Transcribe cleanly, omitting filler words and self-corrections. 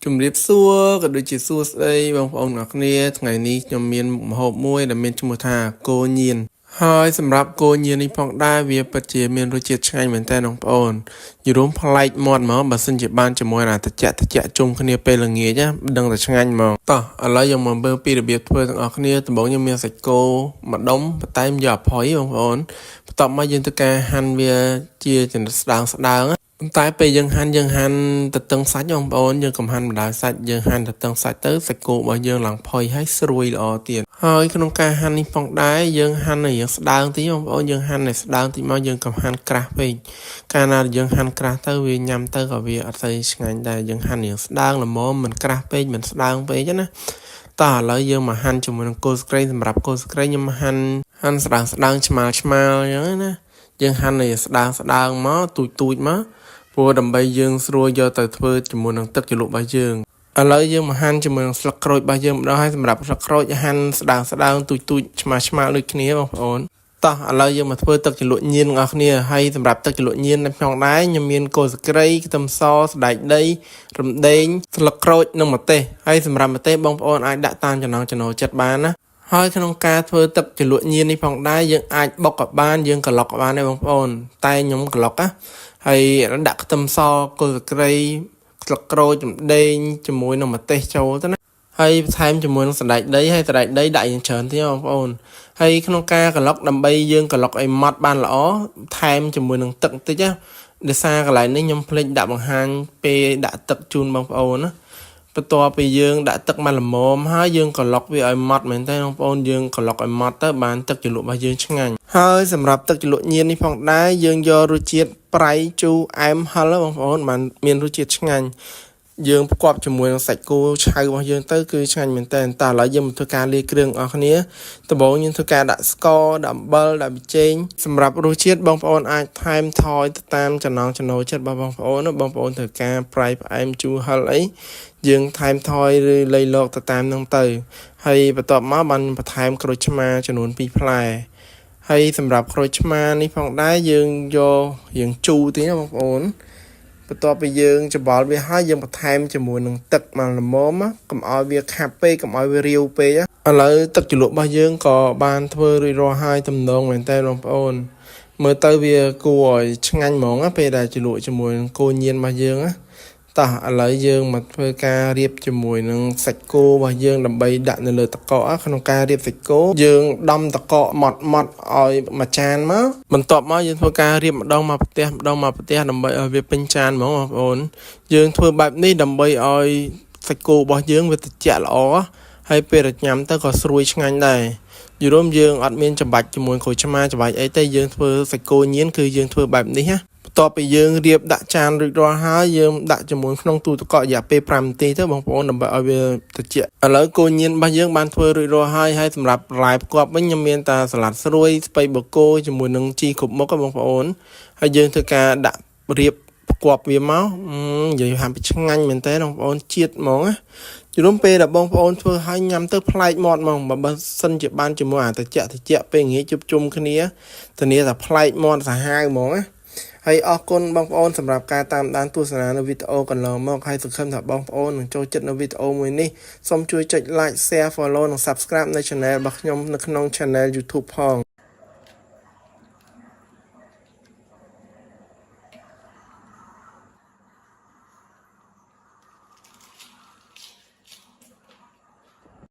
ជំរាបសួរក៏ដូចជាសួស្តីបងប្អូនទាំងអស់គ្នាថ្ងៃនេះខ្ញុំមានម្ហូបមួយដែលមានឈ្មោះថាគោញៀនហើយសម្រាប់គោញៀននេះផងដែរវាពិតជាមានរសជាតិឆ្ងាញ់មែនតើបងប្អូនយល់ប្លែកមាត់ហ្មងបើសិនជាបានជាមួយអាត្រជាក់ជុំគ្នាពេលល្ងាចណាដឹងតែឆ្ងាញ់ហ្មងតោះឥឡូវយើងមកមើលពីរបៀបធ្វើទាំងអស់គ្នាដំបូងខ្ញុំមានសាច់គោម្ដុំបន្តែមយកអភ័យបងប្អូនបន្ទាប់មកយើងធ្វើការហាន់វាជាចំណិតស្ដើងតែពេលយើងហាន់ទៅតឹងសាច់បងប្អូនយើងកុំហាន់បណ្ដោយសាច់យើងហាន់ទៅតឹងសាច់ទៅសាច់គោរបស់យើងឡើងផុយហើយស្រួយល្អទៀតហើយក្នុងការហាន់នេះផងដែរយើងហាន់ឲ្យយើងស្ដើងតិចបងប្អូនយើងហាន់ឲ្យស្ដើងតិចមកយើងកុំហាន់ក្រាស់ពេកកាលណាយើងហាន់ក្រាស់ទៅវាញ៉ាំទៅក៏វាអត់សូវឆ្ងាញ់ដែរយើងហាន់យើងស្ដើងល្មមមិនក្រាស់ពេកមិនស្ដើងពេកណាតោះឥឡូវយើងមកហាន់ជាមួយនឹងគល់ស្ក្រេងសម្រាប់គល់ស្ក្រេងខ្ញុំហាន់ស្ដើងឆ្មាលអញ្ចឹងណាយើងហាន់ឲ្យស្ដើងមកទូចមកព្រោះដើម្បីយើងស្រួលយកទៅធ្វើជាមួយនឹងទឹកជ្រលក់របស់យើងឥឡូវយើងមកហាន់ជាមួយនឹងស្លឹកក្រូចរបស់យើងម្ដងហើយសម្រាប់ស្លឹកក្រូចហាន់ស្ដើងទូចឆ្មាលដូចគ្នាបងប្អូនតោះឥឡូវយើងមកធ្វើទឹកជ្រលក់ញៀនបងប្អូនគ្នាហើយសម្រាប់ទឹកជ្រលក់ញៀននៅក្នុងដែរខ្ញុំមានគល់ស្ក្រៃខ្ទឹមសសណ្តែកដីរំដេងស្លឹកក្រូចនិងម្ទេសហើយសម្រាប់ម្ទេសបងប្អូនអាចដាក់តាមចំណង់ចំណូលចិត្តបានណាហើយក្នុងការធ្វើទឹកជ្រលក់ញៀននេះផងដែរយើងអាចបុកក៏បានយើងក្លុកក៏បានដែរបងប្អូនតែខ្ញុំក្លុកណាហើយដាក់ខ្ទឹមសគល់ស្ក្រៃស្លឹកក្រូចរំដេងជាមួយនឹងម្ទេសចូលទៅណាហើយបន្ថែមជាមួយនឹងសណ្តែកដីហើយសណ្តែកដីដាក់យ៉ាងច្រើនទៀតបងប្អូនហើយក្នុងការក្លុកដើម្បីយើងក្លុកឲ្យម៉ត់បានល្អថែមជាមួយនឹងទឹកបន្តិចណាដោយសារកន្លែងនេះខ្ញុំភ្លេចដាក់បង្ហាញពេលដាក់ទឹកជូនបងប្អូនណាបន្ទាប់ពីយើងដាក់ទឹកមកល្មមហើយយើងក្លុកវាឲ្យម៉ត់មែនទេបងប្អូនយើងក្លុកឲ្យម៉ត់ទៅបានទឹកជ្រលក់របស់យើងឆ្ងាញ់ហើយសម្រាប់ទឹកជ្រលក់ញៀននេះផងដែរយើងយករសជាតិប្រៃជូរអែមហឹលបងប្អូនបានមានរសជាតិឆ្ងាញ់យើងផ្គាប់ជាមួយនឹងសាច់គោឆៅរបស់យើងទៅគឺឆ្ងាញ់មែនតើឥឡូវយើងមកធ្វើការលាយគ្រឿងអស់គ្នាដំបូងយើងធ្វើការដាក់ស្ករដាក់អំបិលដាក់ប៊ីចេងសម្រាប់រសជាតិបងប្អូនអាចថែមថយទៅតាមចំណង់ចំណូលចិត្តរបស់បងប្អូនណាបងប្អូនធ្វើការប្រៃផ្អែមជូរហឹលអីយើងថែមថយឬលៃលកទៅតាមនោះទៅហើយបន្ទាប់មកបានបន្ថែមក្រូចឆ្មាចំនួន2ផ្លែហើយសម្រាប់ក្រូចឆ្មានេះផងដែរយើងយករៀងជូរទីណាបងប្អូនបន្ទាប់ពីយើងច្របល់វាហើយយើងបន្ថែមជាមួយនឹងទឹកមកល្មមកុំឲ្យវាខាប់ពេកកុំឲ្យវារាវពេកឥឡូវទឹកជ្រលក់របស់យើងក៏បានធ្វើរួចរាល់ហើយទំនងមែនតើបងប្អូនមើលទៅវាគួរឲ្យឆ្ងាញ់ហ្មងណាពេលដែលជ្រលក់ជាមួយនឹងគោញៀនរបស់យើងណាតោះឥឡូវយើងមកធ្វើការរៀបជាមួយនឹងសាច់គោរបស់យើងដើម្បីដាក់នៅលើតកក្នុងការរៀបសាច់គោយើងដំតកម៉ត់ឲ្យមួយចានមកបន្ទាប់មកយើងធ្វើការរៀបម្ដងមកផ្ទះដើម្បីឲ្យវាពេញចានហ្មងបងប្អូនយើងធ្វើបែបនេះដើម្បីឲ្យសាច់គោរបស់យើងវាត្រជាក់ល្អហើយពេលញ៉ាំទៅក៏ស្រួយឆ្ងាញ់ដែរយល់យើងអត់មានចំបាច់ជាមួយក្រូចឆ្មាចំបាច់អីទេយើងធ្វើសាច់គោញៀនគឺយើងធ្វើបែបនេះណាបន្ទាប់ពីយើងរៀបដាក់ចានរួចរាល់ហើយយើងដាក់ជាមួយក្នុងទូទឹកកករយៈពេល5នាទីទៅបងប្អូនដើម្បីឲ្យវាត្រជាក់ឥឡូវគោញៀនរបស់យើងបានធ្វើរួចរាល់ហើយសម្រាប់បន្លែផ្គាប់វិញខ្ញុំមានតែសាឡាត់ស្រួយស្ពៃបូកគោជាមួយនឹងជីគ្រប់មុខបងប្អូនហើយយើងធ្វើការដាក់រៀបផ្គាប់វាមកនិយាយហាមពីឆ្ងាញ់មែនតើបងប្អូនជាតិហ្មងណាជុំពេលដែលបងប្អូនធ្វើឲ្យញ៉ាំទៅប្លែកមាត់ហ្មងបើសិនជាបានជាមួយអាត្រជាក់ពេលងាយជុំគ្នាធានាថាប្លែកមាត់សាហាវហ្មងណាហើយអរគុណបងប្អូនសម្រាប់ការតាមដានទស្សនានៅវីដេអូកន្លងមកហើយសង្ឃឹមថាបងប្អូននឹងចូលចិត្តនៅវីដេអូមួយនេះសូមជួយចុច like share follow និង subscribe នៅ channel របស់ខ្ញុំនៅក្នុង channel YouTube ផង